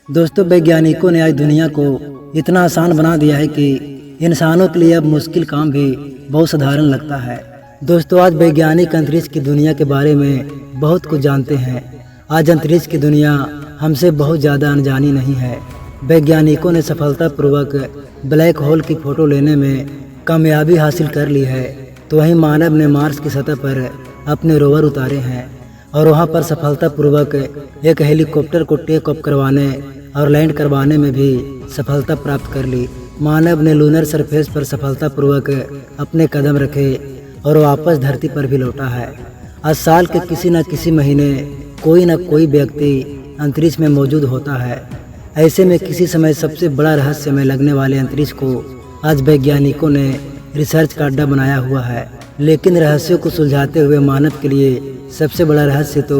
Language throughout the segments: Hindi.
दोस्तों, वैज्ञानिकों ने आज दुनिया को इतना आसान बना दिया है कि इंसानों के लिए अब मुश्किल काम भी बहुत साधारण लगता है। दोस्तों, आज वैज्ञानिक अंतरिक्ष की दुनिया के बारे में बहुत कुछ जानते हैं। आज अंतरिक्ष की दुनिया हमसे बहुत ज़्यादा अनजानी नहीं है। वैज्ञानिकों ने सफलतापूर्वक ब्लैक होल की फ़ोटो लेने में कामयाबी हासिल कर ली है, तो वहीं मानव ने मार्स की सतह पर अपने रोवर उतारे हैं और वहां पर सफलतापूर्वक एक हेलीकॉप्टर को टेक ऑफ करवाने और लैंड करवाने में भी सफलता प्राप्त कर ली। मानव ने लूनर सरफेस पर सफलतापूर्वक अपने कदम रखे और वापस धरती पर भी लौटा है। आज साल के किसी न किसी महीने कोई न कोई व्यक्ति अंतरिक्ष में मौजूद होता है। ऐसे में किसी समय सबसे बड़ा रहस्यमय लगने वाले अंतरिक्ष को आज वैज्ञानिकों ने रिसर्च का अड्डा बनाया हुआ है। लेकिन रहस्यों को सुलझाते हुए मानव के लिए सबसे बड़ा रहस्य तो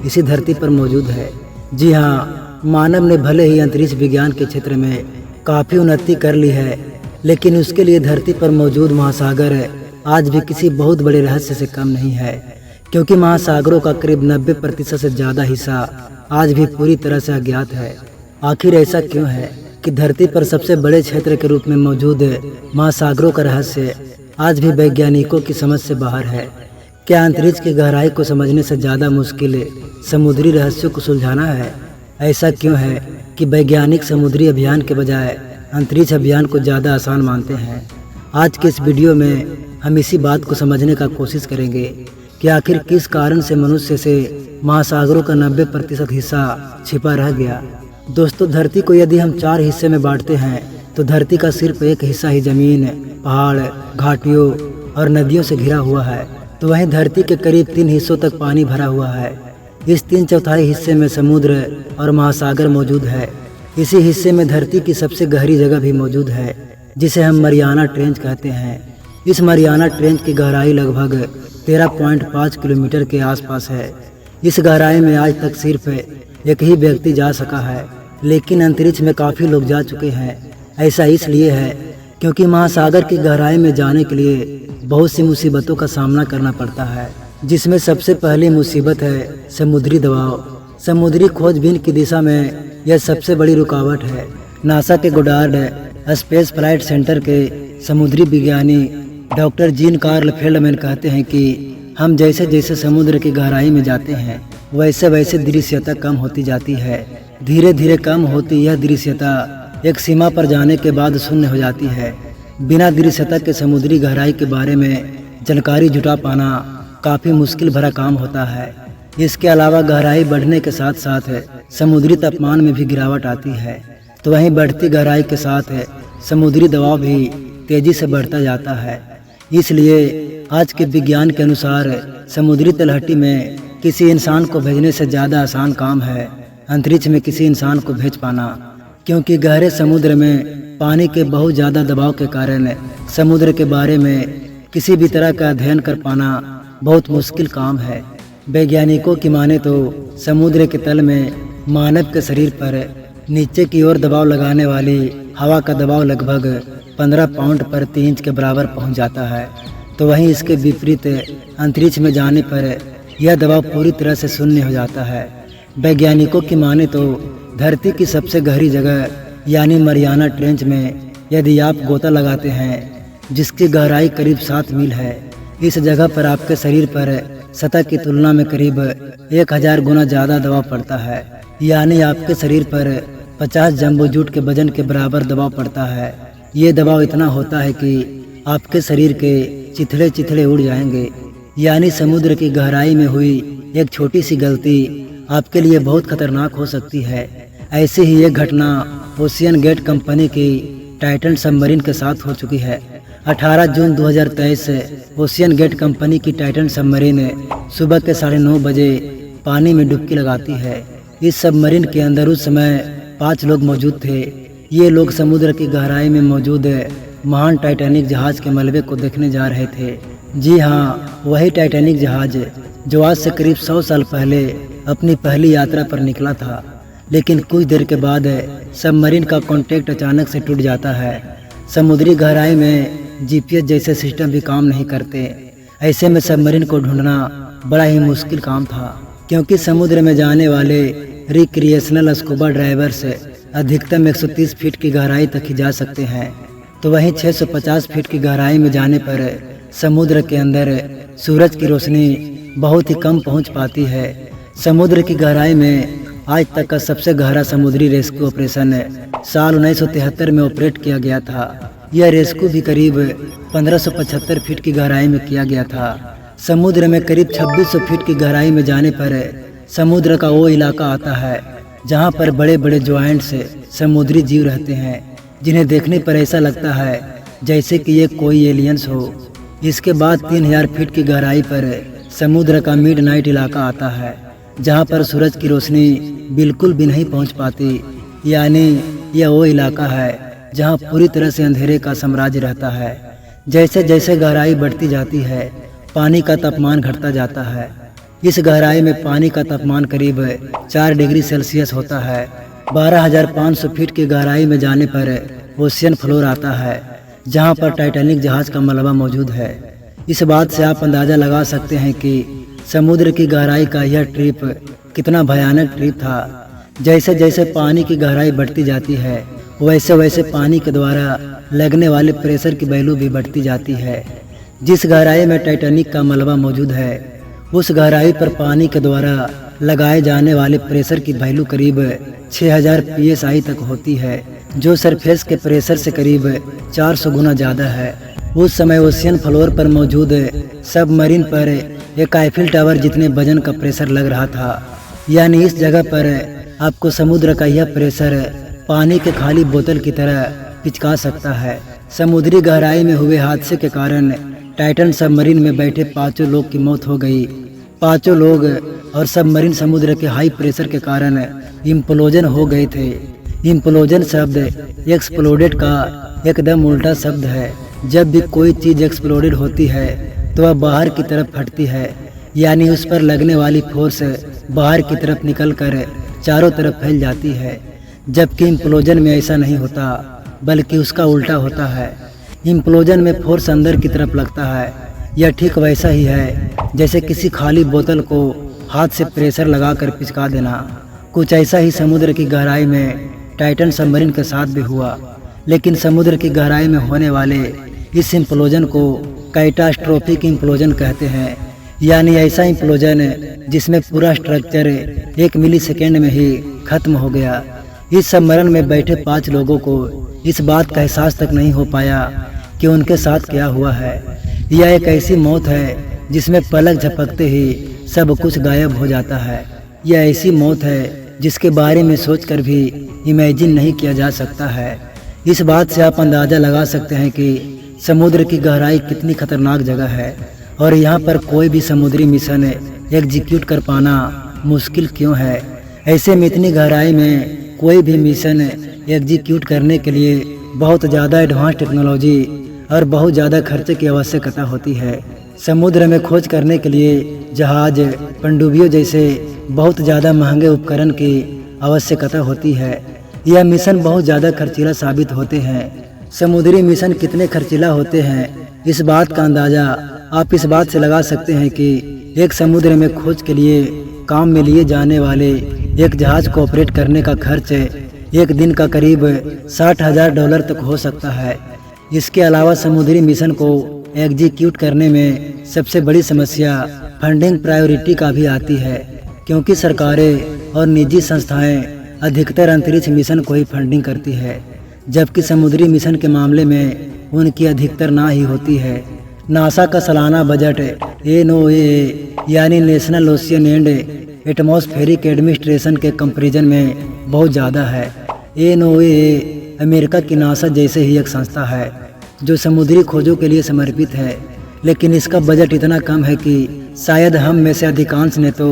इसी धरती पर मौजूद है। जी हाँ, मानव ने भले ही अंतरिक्ष विज्ञान के क्षेत्र में काफ़ी उन्नति कर ली है, लेकिन उसके लिए धरती पर मौजूद महासागर आज भी किसी बहुत बड़े रहस्य से कम नहीं है, क्योंकि महासागरों का करीब 90% से ज़्यादा हिस्सा आज भी पूरी तरह से अज्ञात है। आखिर ऐसा क्यों है कि धरती पर सबसे बड़े क्षेत्र के रूप में मौजूद महासागरों का रहस्य आज भी वैज्ञानिकों की समझ से बाहर है? क्या अंतरिक्ष की गहराई को समझने से ज़्यादा मुश्किल समुद्री रहस्यों को सुलझाना है? ऐसा क्यों है कि वैज्ञानिक समुद्री अभियान के बजाय अंतरिक्ष अभियान को ज़्यादा आसान मानते हैं? आज के इस वीडियो में हम इसी बात को समझने का कोशिश करेंगे कि आखिर किस कारण से मनुष्य से महासागरों का 90% हिस्सा छिपा रह गया। दोस्तों, धरती को यदि हम 4 हिस्से में बांटते हैं तो धरती का सिर्फ एक हिस्सा ही ज़मीन, पहाड़, घाटियों और नदियों से घिरा हुआ है, तो वहीं धरती के करीब 3 हिस्सों तक पानी भरा हुआ है। इस 3/4 हिस्से में समुद्र और महासागर मौजूद है। इसी हिस्से में धरती की सबसे गहरी जगह भी मौजूद है, जिसे हम मरियाना ट्रेंच कहते हैं। इस मरियाना ट्रेंच की गहराई लगभग 13.5 किलोमीटर के आसपास है। इस गहराई में आज तक सिर्फ एक ही व्यक्ति जा सका है, लेकिन अंतरिक्ष में काफ़ी लोग जा चुके हैं। ऐसा इसलिए है क्योंकि महासागर की गहराई में जाने के लिए बहुत सी मुसीबतों का सामना करना पड़ता है, जिसमें सबसे पहली मुसीबत है समुद्री दबाव। समुद्री खोजबीन की दिशा में यह सबसे बड़ी रुकावट है। नासा के गोडार्ड स्पेस फ्लाइट सेंटर के समुद्री विज्ञानी डॉक्टर जीन कार्ल फेल्डमैन कहते हैं कि हम जैसे जैसे समुद्र की गहराई में जाते हैं वैसे वैसे दृश्यता कम होती जाती है। धीरे धीरे कम होती यह दृश्यता एक सीमा पर जाने के बाद शून्य हो जाती है। बिना दृश्यता के समुद्री गहराई के बारे में जानकारी जुटा पाना काफ़ी मुश्किल भरा काम होता है। इसके अलावा गहराई बढ़ने के साथ साथ समुद्री तापमान में भी गिरावट आती है, तो वहीं बढ़ती गहराई के साथ समुद्री दबाव भी तेज़ी से बढ़ता जाता है। इसलिए आज के विज्ञान के अनुसार समुद्री तलहटी में किसी इंसान को भेजने से ज़्यादा आसान काम है अंतरिक्ष में किसी इंसान को भेज पाना, क्योंकि गहरे समुद्र में पानी के बहुत ज़्यादा दबाव के कारण समुद्र के बारे में किसी भी तरह का अध्ययन कर पाना बहुत मुश्किल काम है। वैज्ञानिकों की माने तो समुद्र के तल में मानव के शरीर पर नीचे की ओर दबाव लगाने वाली हवा का दबाव लगभग 15 पाउंड प्रति इंच के बराबर पहुंच जाता है, तो वहीं इसके विपरीत अंतरिक्ष में जाने पर यह दबाव पूरी तरह से शून्य हो जाता है। वैज्ञानिकों की माने तो धरती की सबसे गहरी जगह यानी मरियाना ट्रेंच में यदि आप गोता लगाते हैं, जिसकी गहराई करीब 7 मील है, इस जगह पर आपके शरीर पर सतह की तुलना में करीब 1000 गुना ज़्यादा दबाव पड़ता है। यानी आपके शरीर पर 50 जंबो जूट के वजन के बराबर दबाव पड़ता है। ये दबाव इतना होता है कि आपके शरीर के चिथड़े चिथड़े उड़ जाएंगे। यानी समुद्र की गहराई में हुई एक छोटी सी गलती आपके लिए बहुत खतरनाक हो सकती है। ऐसी ही एक घटना ओशियन गेट कंपनी की टाइटन सबमरीन के साथ हो चुकी है। 18 जून 2023 से ओशियन गेट कंपनी की टाइटन सबमरीन सुबह के 9:30 बजे पानी में डुबकी लगाती है। इस सबमरीन के अंदर उस समय 5 लोग मौजूद थे। ये लोग समुद्र की गहराई में मौजूद महान टाइटैनिक जहाज़ के मलबे को देखने जा रहे थे। जी हाँ, वही टाइटैनिक जहाज़ जो आज से करीब 100 साल पहले अपनी पहली यात्रा पर निकला था। लेकिन कुछ देर के बाद सबमरीन का कॉन्टैक्ट अचानक से टूट जाता है। समुद्री गहराई में GPS जैसे सिस्टम भी काम नहीं करते। ऐसे में सबमरीन को ढूंढना बड़ा ही मुश्किल काम था, क्योंकि समुद्र में जाने वाले रिक्रिएशनल स्कूबा ड्राइवर्स अधिकतम 130 फीट की गहराई तक ही जा सकते हैं, तो वहीं 650 फीट की गहराई में जाने पर समुद्र के अंदर सूरज की रोशनी बहुत ही कम पहुंच पाती है। समुद्र की गहराई में आज तक का सबसे गहरा समुद्री रेस्क्यू ऑपरेशन साल 1973 में ऑपरेट किया गया था। यह रेस्क्यू भी करीब 1575 फीट की गहराई में किया गया था। समुद्र में करीब 2600 फीट की गहराई में जाने पर समुद्र का वो इलाका आता है जहां पर बड़े बड़े ज्वाइंट्स समुद्री जीव रहते हैं, जिन्हें देखने पर ऐसा लगता है जैसे कि ये कोई एलियंस हो। इसके बाद 3000 फीट की गहराई पर समुद्र का मिडनाइट इलाका आता है, जहां पर सूरज की रोशनी बिल्कुल भी नहीं पहुंच पाती, यानी यह वो इलाका है जहां पूरी तरह से अंधेरे का साम्राज्य रहता है। जैसे जैसे गहराई बढ़ती जाती है, पानी का तापमान घटता जाता है। इस गहराई में पानी का तापमान करीब 4 डिग्री सेल्सियस होता है। 12,500 फीट की गहराई में जाने पर ओशियन फ्लोर आता है, जहां पर टाइटैनिक जहाज का मलबा मौजूद है। इस बात से आप अंदाज़ा लगा सकते हैं कि समुद्र की गहराई का यह ट्रिप कितना भयानक ट्रिप था। जैसे जैसे पानी की गहराई बढ़ती जाती है, वैसे वैसे पानी के द्वारा लगने वाले प्रेशर की वैल्यू भी बढ़ती जाती है। जिस गहराई में टाइटैनिक का मलबा मौजूद है, उस गहराई पर पानी के द्वारा लगाए जाने वाले प्रेशर की वैल्यू करीब 6000 psi तक होती है, जो सरफेस के प्रेशर से करीब 400 गुना ज़्यादा है। उस समय ओशियन फ्लोर पर मौजूद सबमरीन पर एक आईफिल टावर जितने वजन का प्रेशर लग रहा था। यानी इस जगह पर आपको समुद्र का यह प्रेशर पानी के खाली बोतल की तरह पिचका सकता है। समुद्री गहराई में हुए हादसे के कारण टाइटन सबमरीन में बैठे 5 लोग की मौत हो गई। 5 लोग और सबमरीन समुद्र के हाई प्रेशर के कारण इम्प्लोजन हो गए थे। इम्प्लोजन शब्द एक्सप्लोडेड का एकदम उल्टा शब्द है। जब भी कोई चीज़ एक्सप्लोडेड होती है तो वह बाहर की तरफ फटती है, यानी उस पर लगने वाली फोर्स बाहर की तरफ निकलकर चारों तरफ फैल जाती है। जबकि इम्प्लोजन में ऐसा नहीं होता, बल्कि उसका उल्टा होता है। इम्प्लोजन में फोर्स अंदर की तरफ लगता है। यह ठीक वैसा ही है जैसे किसी खाली बोतल को हाथ से प्रेशर लगाकर पिचका देना। कुछ ऐसा ही समुद्र की गहराई में टाइटन सबमरीन के साथ भी हुआ। लेकिन समुद्र की गहराई में होने वाले इस इम्प्लोजन को कैटास्ट्रोफिक इम्प्लोजन कहते हैं, यानी ऐसा इम्प्लोजन जिसमें पूरा स्ट्रक्चर 1 मिलीसेकेंड में ही खत्म हो गया। इस सबमरीन में बैठे 5 लोगों को इस बात का एहसास तक नहीं हो पाया कि उनके साथ क्या हुआ है। यह एक ऐसी मौत है जिसमें पलक झपकते ही सब कुछ गायब हो जाता है। यह ऐसी मौत है जिसके बारे में सोचकर भी इमेजिन नहीं किया जा सकता है। इस बात से आप अंदाज़ा लगा सकते हैं कि समुद्र की गहराई कितनी खतरनाक जगह है और यहाँ पर कोई भी समुद्री मिशन एग्जीक्यूट कर पाना मुश्किल क्यों है। ऐसे में इतनी गहराई में कोई भी मिशन एग्जीक्यूट करने के लिए बहुत ज़्यादा एडवांस टेक्नोलॉजी और बहुत ज़्यादा खर्चे की आवश्यकता होती है। समुद्र में खोज करने के लिए जहाज, पनडुब्बियों जैसे बहुत ज़्यादा महंगे उपकरण की आवश्यकता होती है। यह मिशन बहुत ज़्यादा खर्चीला साबित होते हैं। समुद्री मिशन कितने खर्चीला होते हैं, इस बात का अंदाज़ा आप इस बात से लगा सकते हैं कि एक समुद्र में खोज के लिए काम में लिए जाने वाले एक जहाज को ऑपरेट करने का खर्च एक दिन का करीब $60,000 तक हो सकता है। इसके अलावा समुद्री मिशन को एग्जीक्यूट करने में सबसे बड़ी समस्या फंडिंग प्रायोरिटी का भी आती है, क्योंकि सरकारें और निजी संस्थाएं अधिकतर अंतरिक्ष मिशन को ही फंडिंग करती है, जबकि समुद्री मिशन के मामले में उनकी अधिकतर ना ही होती है। नासा का सालाना बजट NOAA यानी national ocean and atmospheric administration के कंपैरिजन में बहुत ज़्यादा है। NOAA अमेरिका की नासा जैसे ही एक संस्था है जो समुद्री खोजों के लिए समर्पित है, लेकिन इसका बजट इतना कम है कि शायद हम में से अधिकांश ने तो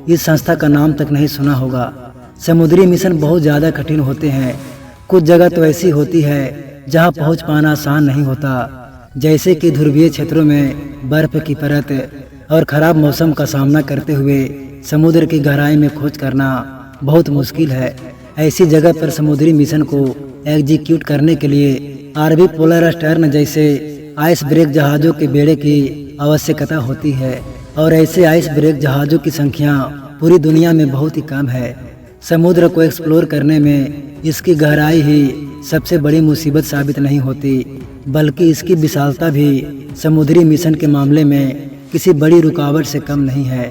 इस संस्था का नाम तक नहीं सुना होगा। समुद्री मिशन बहुत ज़्यादा कठिन होते हैं। कुछ जगह तो ऐसी होती है जहां पहुंच पाना आसान नहीं होता, जैसे कि ध्रुवीय क्षेत्रों में बर्फ की परत और ख़राब मौसम का सामना करते हुए समुद्र की गहराई में खोज करना बहुत मुश्किल है। ऐसी जगह पर समुद्री मिशन को एग्जीक्यूट करने के लिए RV पोलर स्टर्न जैसे आइस ब्रेक जहाज़ों के बेड़े की आवश्यकता होती है, और ऐसे आइस ब्रेक जहाज़ों की संख्या पूरी दुनिया में बहुत ही कम है। समुद्र को एक्सप्लोर करने में इसकी गहराई ही सबसे बड़ी मुसीबत साबित नहीं होती, बल्कि इसकी विशालता भी समुद्री मिशन के मामले में किसी बड़ी रुकावट से कम नहीं है।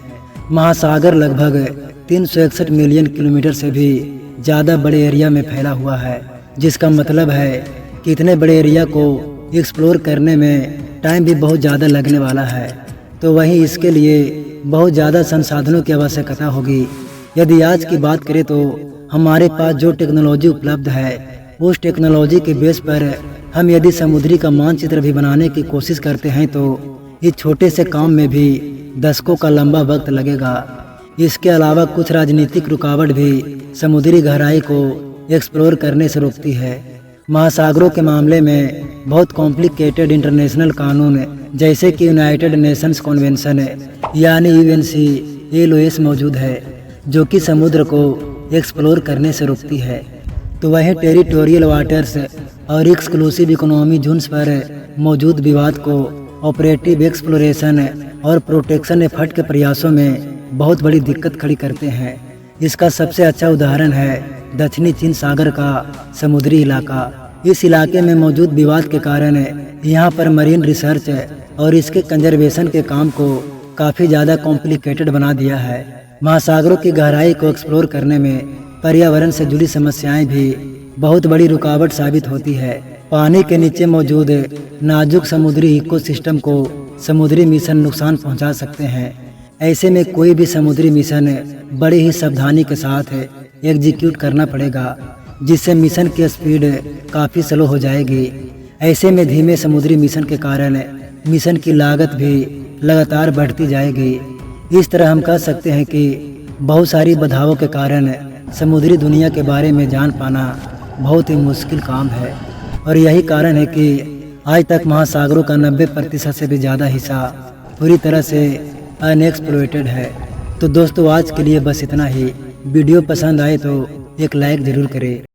महासागर लगभग 361 मिलियन किलोमीटर से भी ज़्यादा बड़े एरिया में फैला हुआ है, जिसका मतलब है कि इतने बड़े एरिया को एक्सप्लोर करने में टाइम भी बहुत ज़्यादा लगने वाला है। तो वहीं इसके लिए बहुत ज़्यादा संसाधनों की आवश्यकता होगी। यदि आज की बात करें तो हमारे पास जो टेक्नोलॉजी उपलब्ध है, उस टेक्नोलॉजी के बेस पर हम यदि समुद्री का मानचित्र भी बनाने की कोशिश करते हैं तो इस छोटे से काम में भी दशकों का लंबा वक्त लगेगा। इसके अलावा कुछ राजनीतिक रुकावट भी समुद्री गहराई को एक्सप्लोर करने से रोकती है। महासागरों के मामले में बहुत कॉम्प्लिकेटेड इंटरनेशनल कानून जैसे कि यूनाइटेड नेशंस कन्वेंशन यानी UNCLOS मौजूद है, जो कि समुद्र को एक्सप्लोर करने से रोकती है। तो वहीं टेरिटोरियल वाटर्स और एक्सक्लूसिव इकोनॉमी जोन्स पर मौजूद विवाद को ऑपरेटिव एक्सप्लोरेशन और प्रोटेक्शन एफर्ट के प्रयासों में बहुत बड़ी दिक्कत खड़ी करते हैं। इसका सबसे अच्छा उदाहरण है दक्षिणी चीन सागर का समुद्री इलाका। इस इलाके में मौजूद विवाद के कारण यहाँ पर मरीन रिसर्च और इसके कंजर्वेशन के काम को काफ़ी ज़्यादा कॉम्प्लिकेटेड बना दिया है। महासागरों की गहराई को एक्सप्लोर करने में पर्यावरण से जुड़ी समस्याएं भी बहुत बड़ी रुकावट साबित होती है। पानी के नीचे मौजूद नाजुक समुद्री इकोसिस्टम को समुद्री मिशन नुकसान पहुंचा सकते हैं। ऐसे में कोई भी समुद्री मिशन बड़ी ही सावधानी के साथ एग्जीक्यूट करना पड़ेगा, जिससे मिशन की स्पीड काफ़ी स्लो हो जाएगी। ऐसे में धीमे समुद्री मिशन के कारण मिशन की लागत भी लगातार बढ़ती जाएगी। इस तरह हम कह सकते हैं कि बहुत सारी बाधाओं के कारण समुद्री दुनिया के बारे में जान पाना बहुत ही मुश्किल काम है, और यही कारण है कि आज तक महासागरों का 90% से भी ज़्यादा हिस्सा पूरी तरह से अनएक्सप्लोरेटेड है। तो दोस्तों, आज के लिए बस इतना ही। वीडियो पसंद आए तो एक लाइक ज़रूर करें।